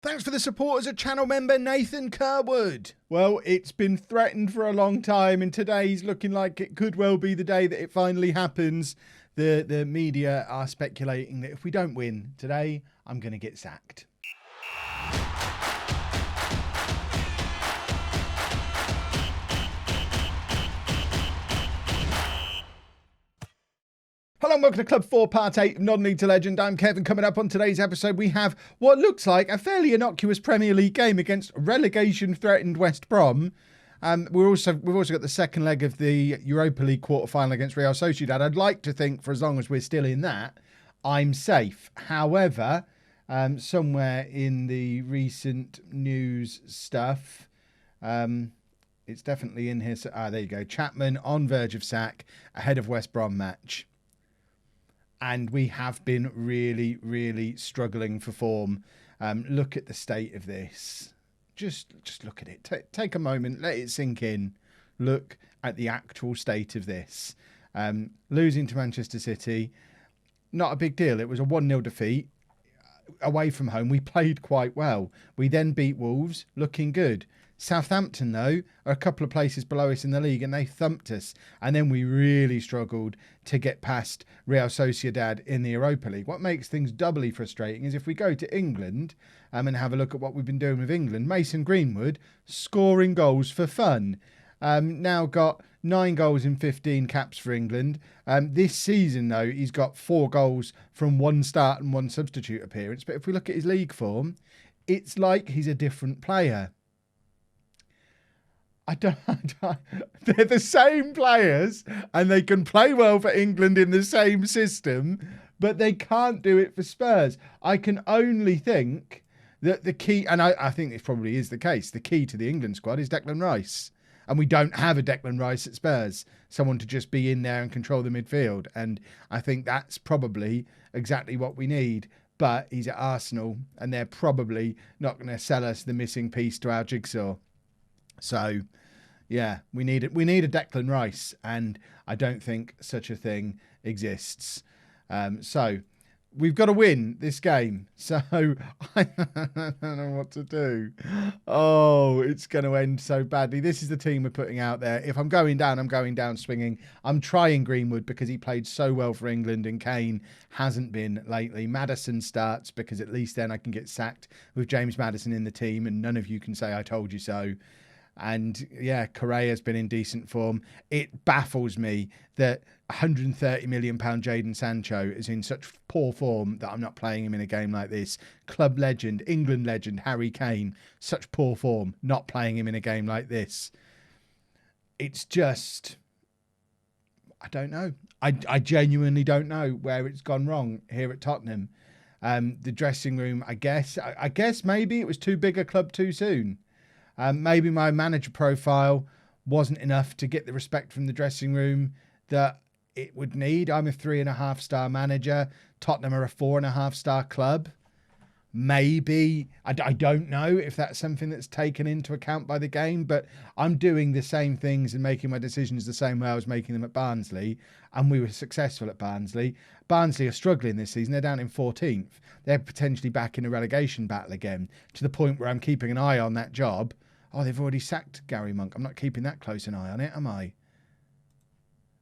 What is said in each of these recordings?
Thanks for the support as a channel member, Nathan Kerwood. Well, it's been threatened for a long time, and today's looking like it could well be the day that it finally happens. The media are speculating that if we don't win today, I'm going to get sacked. Hello and welcome to Club 4, Part 8 of Non-League to Legend. I'm Kevin. Coming up on today's episode, we have what looks like a fairly innocuous Premier League game against relegation-threatened West Brom. We've also got the second leg of the Europa League quarter-final against Real Sociedad. I'd like to think, for as long as we're still in that, I'm safe. However, somewhere in the recent news stuff, it's definitely in here. There you go. Chapman on verge of sack ahead of West Brom match. And we have been really, really struggling for form. Look at the state of this. Just look at it. Take a moment, let it sink in. Look at the actual state of this. Losing to Manchester City, not a big deal. It was a 1-0 defeat away from home. We played quite well. We then beat Wolves, looking good. Southampton, though, are a couple of places below us in the league, and they thumped us. And then we really struggled to get past Real Sociedad in the Europa League. What makes things doubly frustrating is if we go to England and have a look at what we've been doing with England, Mason Greenwood scoring goals for fun. Now got 9 goals in 15 caps for England. This season, though, he's got 4 goals from 1 start and 1 substitute appearance. But if we look at his league form, it's like he's a different player. They're the same players and they can play well for England in the same system, but they can't do it for Spurs. I can only think that the key, and I think this probably is the case, the key to the England squad is Declan Rice. And we don't have a Declan Rice at Spurs, someone to just be in there and control the midfield. And I think that's probably exactly what we need. But he's at Arsenal and they're probably not going to sell us the missing piece to our jigsaw. So, yeah, we need it. We need a Declan Rice, and I don't think such a thing exists. So we've got to win this game. So I don't know what to do. Oh, it's going to end so badly. This is the team we're putting out there. If I'm going down, I'm going down swinging. I'm trying Greenwood because he played so well for England and Kane hasn't been lately. Maddison starts because at least then I can get sacked with James Maddison in the team and none of you can say I told you so. And yeah, Correa's been in decent form. It baffles me that £130 million Jadon Sancho is in such poor form that I'm not playing him in a game like this. Club legend, England legend, Harry Kane, such poor form, not playing him in a game like this. It's just, I don't know. I genuinely don't know where it's gone wrong here at Tottenham. The dressing room, I guess maybe it was too big a club too soon. Maybe my manager profile wasn't enough to get the respect from the dressing room that it would need. I'm a 3.5-star manager. Tottenham are a 4.5-star club. Maybe, I don't know if that's something that's taken into account by the game, but I'm doing the same things and making my decisions the same way I was making them at Barnsley, and we were successful at Barnsley. Barnsley are struggling this season. They're down in 14th. They're potentially back in a relegation battle again, to the point where I'm keeping an eye on that job. Oh, they've already sacked Gary Monk. I'm not keeping that close an eye on it, am I?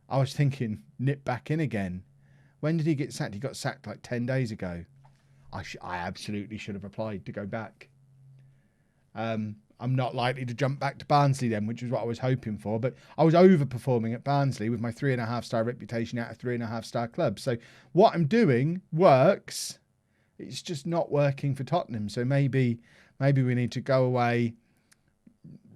I was thinking, nip back in again. When did he get sacked? He got sacked like 10 days ago. I absolutely should have applied to go back. I'm not likely to jump back to Barnsley then, which is what I was hoping for. But I was overperforming at Barnsley with my 3.5-star reputation at a 3.5-star club. So what I'm doing works. It's just not working for Tottenham. So maybe we need to go away,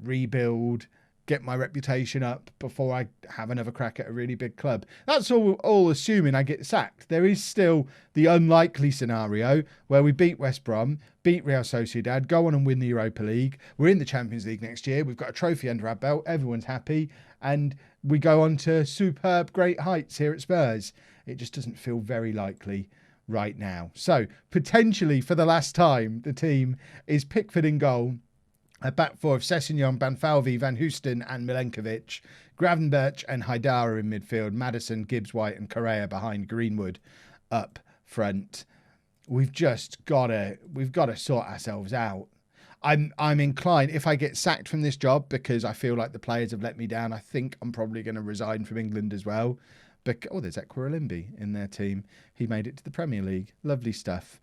rebuild, get my reputation up before I have another crack at a really big club. That's all assuming I get sacked. There is still the unlikely scenario where we beat West Brom, beat Real Sociedad, go on and win the Europa League. We're in the Champions League next year. We've got a trophy under our belt. Everyone's happy. And we go on to superb, great heights here at Spurs. It just doesn't feel very likely right now. So potentially for the last time, the team is Pickford in goal, a back four of Sessegnon, Banfalvi, Van Hoesten and Milenkovic, Gravenberch and Haidara in midfield, Maddison, Gibbs, White and Correa behind Greenwood up front. we've got to sort ourselves out. I'm inclined, if I get sacked from this job because I feel like the players have let me down, I think I'm probably going to resign from England as well. There's Ekwarimbi in their team. He made it to the Premier League. Lovely stuff.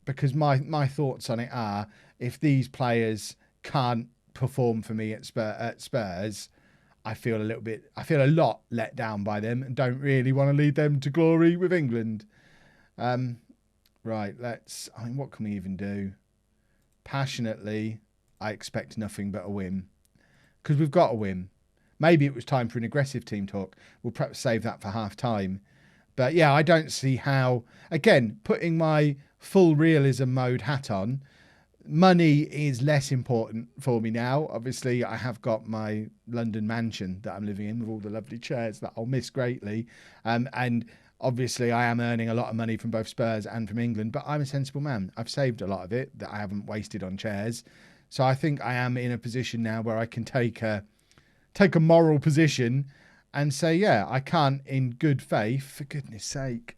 Because my thoughts on it are, if these players can't perform for me at Spurs, I feel a lot let down by them and don't really want to lead them to glory with England. Right, what can we even do? Passionately, I expect nothing but a win. Because we've got a win. Maybe it was time for an aggressive team talk. We'll perhaps save that for half time. But yeah, I don't see how, again, putting my full realism mode hat on, money is less important for me now. Obviously, I have got my London mansion that I'm living in with all the lovely chairs that I'll miss greatly. And obviously, I am earning a lot of money from both Spurs and from England, but I'm a sensible man. I've saved a lot of it that I haven't wasted on chairs. So I think I am in a position now where I can take a moral position and say, yeah, I can't, in good faith, for goodness sake,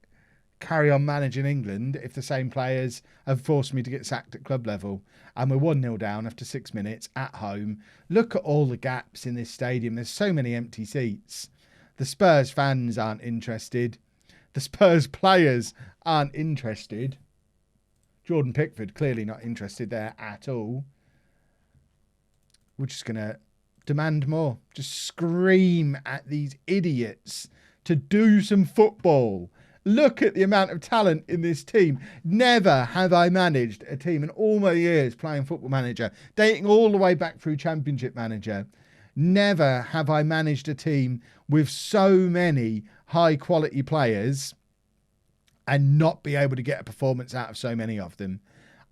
carry on managing England if the same players have forced me to get sacked at club level. And we're 1-0 down after 6 minutes at home. Look at all the gaps in this stadium. There's so many empty seats. The Spurs fans aren't interested. The Spurs players aren't interested. Jordan Pickford clearly not interested there at all. We're just going to demand more. Just scream at these idiots to do some football. Look at the amount of talent in this team. Never have I managed a team in all my years playing Football Manager, dating all the way back through Championship Manager. Never have I managed a team with so many high quality players and not be able to get a performance out of so many of them.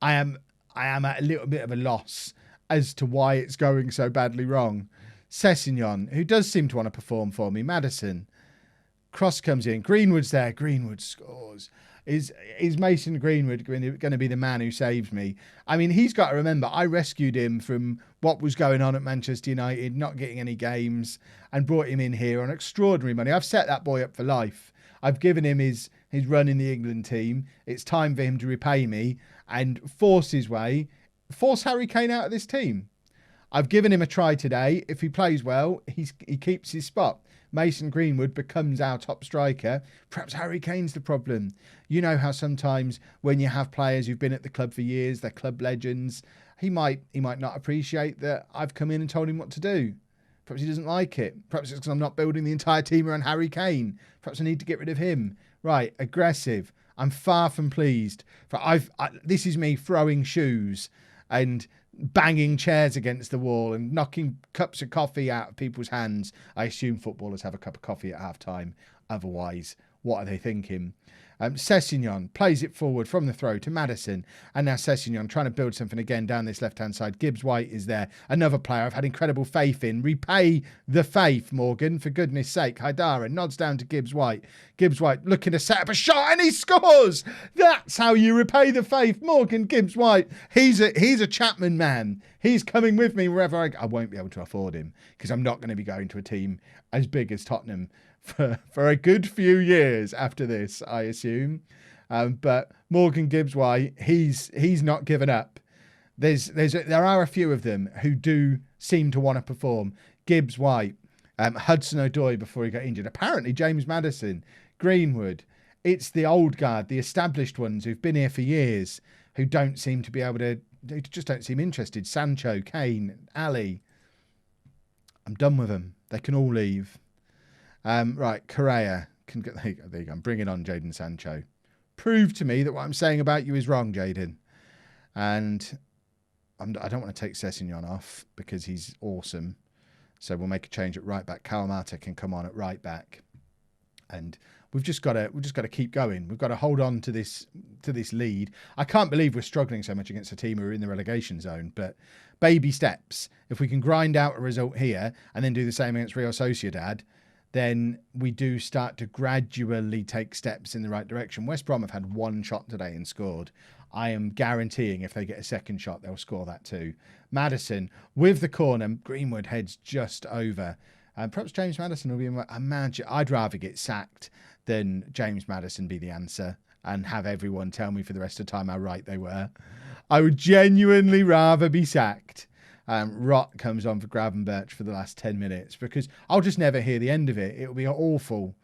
I am at a little bit of a loss as to why it's going so badly wrong. Sessegnon, who does seem to want to perform for me. Maddison. Cross comes in. Greenwood's there. Greenwood scores. Is Mason Greenwood going to be the man who saves me? I mean, he's got to remember, I rescued him from what was going on at Manchester United, not getting any games, and brought him in here on extraordinary money. I've set that boy up for life. I've given him his run in the England team. It's time for him to repay me and force Harry Kane out of this team. I've given him a try today. If he plays well, he keeps his spot. Mason Greenwood becomes our top striker. Perhaps Harry Kane's the problem. You know how sometimes when you have players who've been at the club for years, they're club legends, he might not appreciate that I've come in and told him what to do. Perhaps he doesn't like it. Perhaps it's because I'm not building the entire team around Harry Kane. Perhaps I need to get rid of him. Right, aggressive. I'm far from pleased. This is me throwing shoes and banging chairs against the wall and knocking cups of coffee out of people's hands. I assume footballers have a cup of coffee at half time. Otherwise, what are they thinking? Sessegnon plays it forward from the throw to Maddison. And now Sessegnon trying to build something again down this left-hand side. Gibbs-White is there. Another player I've had incredible faith in. Repay the faith, Morgan, for goodness sake. Haidara nods down to Gibbs-White. Gibbs-White looking to set up a shot and he scores! That's how you repay the faith. Morgan Gibbs-White. He's a Chapman man. He's coming with me wherever I won't be able to afford him because I'm not going to be going to a team as big as Tottenham for a good few years after this, I assume. But Morgan Gibbs-White, he's not given up. There are a few of them who do seem to want to perform. Gibbs-White, Hudson-Odoi before he got injured. Apparently James Maddison, Greenwood. It's the old guard, the established ones who've been here for years, who don't seem to be able to, who just don't seem interested. Sancho, Kane, Ali. I'm done with them. They can all leave. Right, Correa. There you go. I'm bringing on Jadon Sancho. Prove to me that what I'm saying about you is wrong, Jadon. And I don't want to take Sessegnon off because he's awesome. So we'll make a change at right back. Kawamata can come on at right back. And we've just got to keep going. We've got to hold on to this lead. I can't believe we're struggling so much against a team who are in the relegation zone, but baby steps. If we can grind out a result here and then do the same against Real Sociedad, then we do start to gradually take steps in the right direction. West Brom have had one shot today and scored. I am guaranteeing if they get a second shot, they'll score that too. Maddison with the corner. Greenwood heads just over. Perhaps James Maddison will be a manager. I'd rather get sacked than James Maddison be the answer. and have everyone tell me for the rest of the time how right they were. I would genuinely rather be sacked. Rot comes on for Gravenberch for the last 10 minutes because I'll just never hear the end of it. It'll be awful.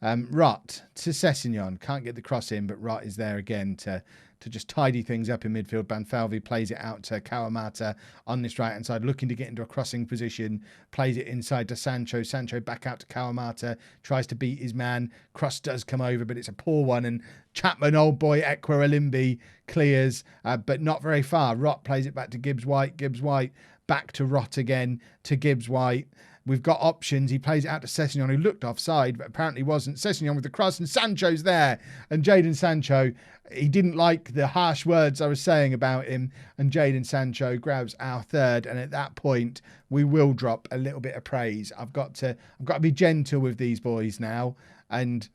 Rot to Sessegnon. Can't get the cross in, but Rot is there again to just tidy things up in midfield. Banfalvi plays it out to Kawamata on this right-hand side, looking to get into a crossing position. Plays it inside to Sancho. Sancho back out to Kawamata. Tries to beat his man. Cross does come over, but it's a poor one. And Chapman, old boy, Ekwa Alimbi clears, but not very far. Rot plays it back to Gibbs-White. Gibbs-White back to Rot again to Gibbs-White. We've got options. He plays it out to Sessegnon, who looked offside, but apparently wasn't. Sessegnon with the cross, and Sancho's there. And Jadon Sancho, he didn't like the harsh words I was saying about him. And Jadon Sancho grabs our third. And at that point, we will drop a little bit of praise. I've got to be gentle with these boys now, and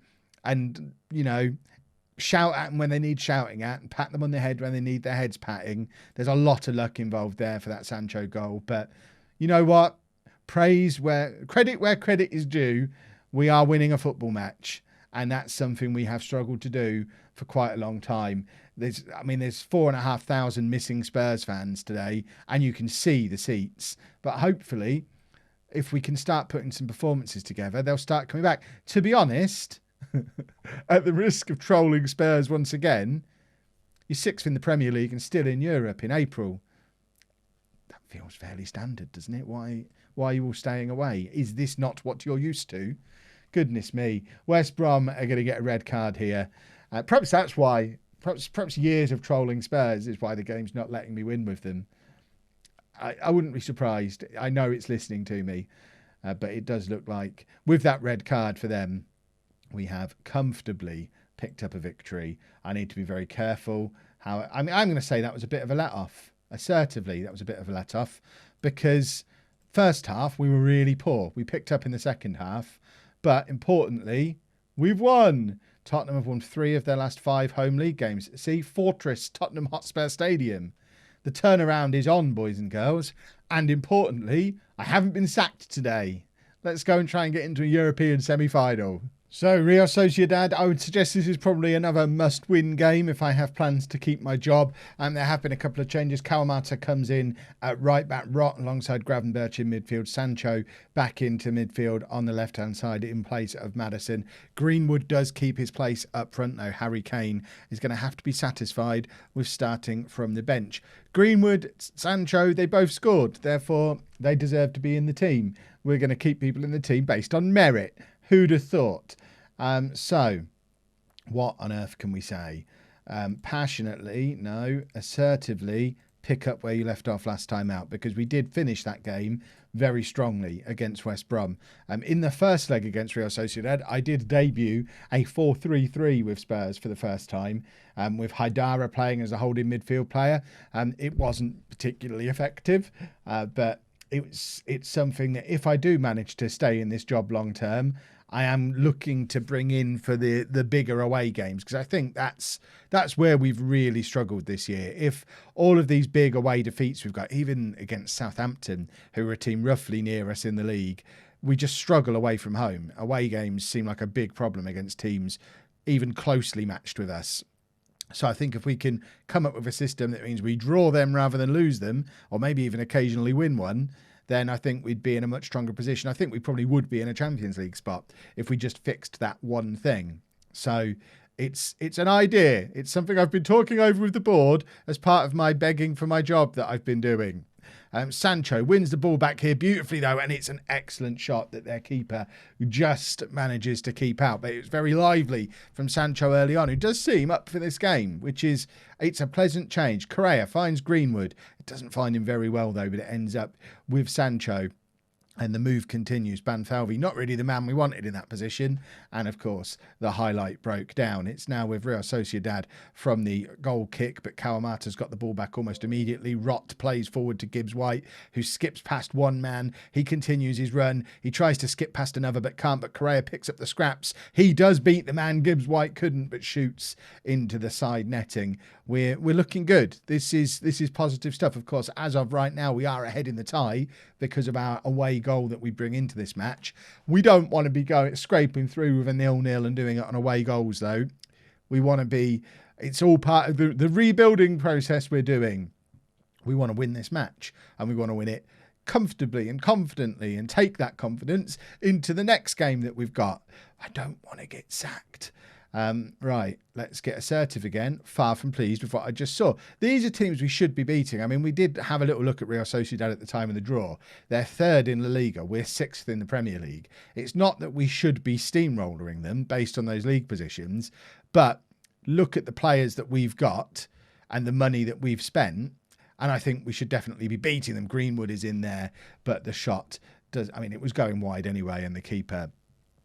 you know, shout at them when they need shouting at, and pat them on the head when they need their heads patting. There's a lot of luck involved there for that Sancho goal, but you know what? Praise where credit is due. We are winning a football match, and that's something we have struggled to do for quite a long time. There's 4,500 missing Spurs fans today, and you can see the seats. But hopefully, if we can start putting some performances together, they'll start coming back. To be honest, at the risk of trolling Spurs once again, you're 6th in the Premier League and still in Europe in April. That feels fairly standard, doesn't it? Why are you all staying away? Is this not what you're used to? Goodness me. West Brom are going to get a red card here. Perhaps that's why, perhaps years of trolling Spurs is why the game's not letting me win with them. I wouldn't be surprised. I know it's listening to me, but it does look like with that red card for them, we have comfortably picked up a victory. I need to be very careful. I'm going to say that was a bit of a let-off. Assertively, that was a bit of a let-off because first half, we were really poor. We picked up in the second half. But importantly, we've won. Tottenham have won 3 of their last 5 home league games. See, Fortress Tottenham Hotspur Stadium. The turnaround is on, boys and girls. And importantly, I haven't been sacked today. Let's go and try and get into a European semi-final. So, Real Sociedad, I would suggest this is probably another must-win game if I have plans to keep my job. And there have been a couple of changes. Kawamata comes in at right back, Rot alongside Gravenberch in midfield. Sancho back into midfield on the left-hand side in place of Maddison. Greenwood does keep his place up front, though. Harry Kane is going to have to be satisfied with starting from the bench. Greenwood, Sancho, they both scored. Therefore, they deserve to be in the team. We're going to keep people in the team based on merit. Who'd have thought? So, what on earth can we say? Passionately, no. Assertively, pick up where you left off last time out, because we did finish that game very strongly against West Brom. In the first leg against Real Sociedad, I did debut a 4-3-3 with Spurs for the first time, with Haidara playing as a holding midfield player. It wasn't particularly effective, but it's something that if I do manage to stay in this job long term, I am looking to bring in for the bigger away games, because I think that's where we've really struggled this year. If all of these big away defeats we've got, even against Southampton, who are a team roughly near us in the league, we just struggle away from home. Away games seem like a big problem against teams even closely matched with us. So I think if we can come up with a system that means we draw them rather than lose them, or maybe even occasionally win one, then I think we'd be in a much stronger position. I think we probably would be in a Champions League spot if we just fixed that one thing. So it's an idea. It's something I've been talking over with the board as part of my begging for my job that I've been doing. Sancho wins the ball back here beautifully, though, and it's an excellent shot that their keeper just manages to keep out. But it was very lively from Sancho early on, who does seem up for this game, it's a pleasant change. Correa finds Greenwood. It doesn't find him very well, though, but it ends up with Sancho. And the move continues. Banfalvi, not really the man we wanted in that position. And, of course, the highlight broke down. It's now with Real Sociedad from the goal kick, but Kawamata's got the ball back almost immediately. Rot plays forward to Gibbs-White, who skips past one man. He continues his run. He tries to skip past another, but can't. But Correa picks up the scraps. He does beat the man. Gibbs-White couldn't, but shoots into the side netting. We're looking good. This is positive stuff. Of course, as of right now, we are ahead in the tie because of our away goal that we bring into this match. We don't want to be scraping through with a 0-0 and doing it on away goals, though. We want to be, it's all part of the rebuilding process we're doing. We want to win this match, and we want to win it comfortably and confidently and take that confidence into the next game that we've got. I don't want to get sacked. Right, let's get assertive again. Far from pleased with what I just saw. These are teams we should be beating. I mean, we did have a little look at Real Sociedad at the time of the draw. They're third in La Liga. We're sixth in the Premier League. It's not that we should be steamrollering them based on those league positions, but look at the players that we've got and the money that we've spent, and I think we should definitely be beating them. Greenwood is in there, but the shot does, I mean, it was going wide anyway, and the keeper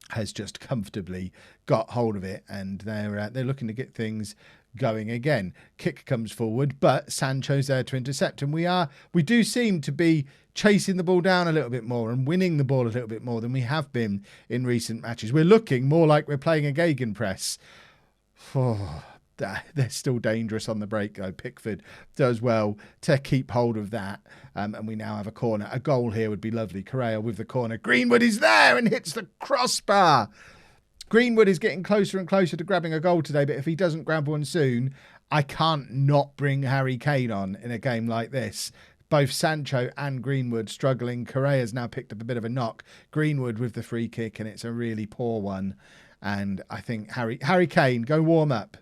has just comfortably got hold of it, and they're looking to get things going again. Kick comes forward, but Sancho's there to intercept, and we do seem to be chasing the ball down a little bit more and winning the ball a little bit more than we have been in recent matches. We're looking more like we're playing a gegenpress. Oh, they're still dangerous on the break, though. Pickford does well to keep hold of that. And we now have a corner. A goal here would be lovely. Correa with the corner. Greenwood is there and hits the crossbar. Greenwood is getting closer and closer to grabbing a goal today, but if he doesn't grab one soon, I can't not bring Harry Kane on in a game like this. Both Sancho and Greenwood struggling. Correa's now picked up a bit of a knock. Greenwood with the free kick, and it's a really poor one. And I think Harry Kane, go warm up.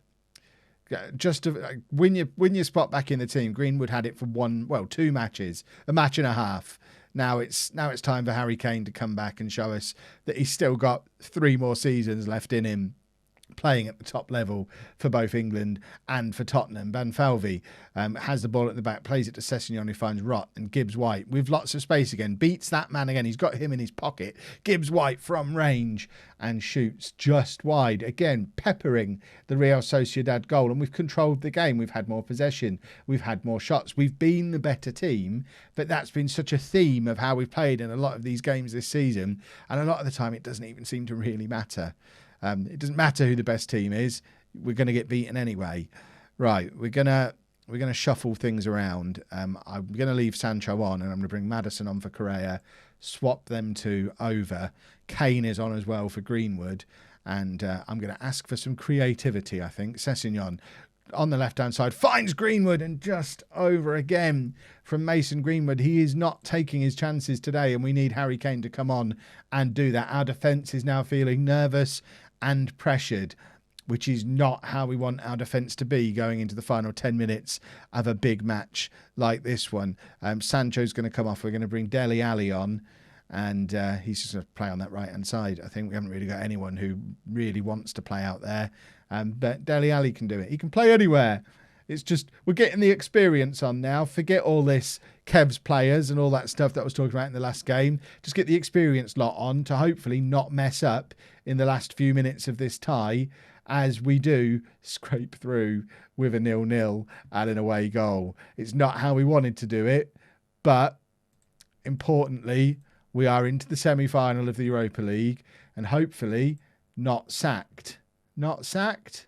Just to win your spot back in the team. Greenwood had it for 2 matches, a match and a half. Now it's time for Harry Kane to come back and show us that he's still got 3 more seasons left in him, playing at the top level for both England and for Tottenham. Banfalvi has the ball at the back, plays it to Sessegnon, who finds Rott, and Gibbs White with lots of space again, beats that man again. He's got him in his pocket. Gibbs White from range and shoots just wide. Again, peppering the Real Sociedad goal, and we've controlled the game. We've had more possession. We've had more shots. We've been the better team, but that's been such a theme of how we've played in a lot of these games this season, and a lot of the time it doesn't even seem to really matter. It doesn't matter who the best team is. We're going to get beaten anyway. Right, we're gonna shuffle things around. I'm going to leave Sancho on, and I'm going to bring Maddison on for Correa. Swap them two over. Kane is on as well for Greenwood, and I'm going to ask for some creativity. I think Sessegnon on the left-hand side finds Greenwood, and just over again from Mason Greenwood. He is not taking his chances today, and we need Harry Kane to come on and do that. Our defence is now feeling nervous and pressured, which is not how we want our defence to be going into the final 10 minutes of a big match like this one. Sancho's going to come off. We're going to bring Dele Alli on, and he's just going to play on that right-hand side. I think we haven't really got anyone who really wants to play out there, but Dele Alli can do it. He can play anywhere. It's just we're getting the experience on now. Forget all this Kev's players and all that stuff that I was talking about in the last game. Just get the experience lot on to hopefully not mess up in the last few minutes of this tie, as we do scrape through with a 0-0 and an away goal. It's not how we wanted to do it, but importantly, we are into the semi-final of the Europa League, and hopefully not sacked. Not sacked?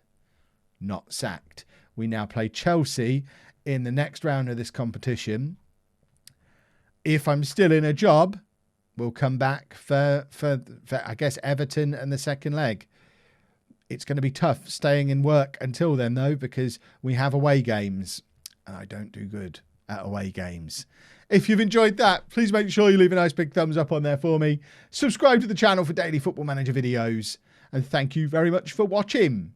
Not sacked. We now play Chelsea in the next round of this competition. If I'm still in a job, we'll come back for I guess, Everton and the second leg. It's going to be tough staying in work until then, though, because we have away games, and I don't do good at away games. If you've enjoyed that, please make sure you leave a nice big thumbs up on there for me. Subscribe to the channel for daily Football Manager videos, and thank you very much for watching.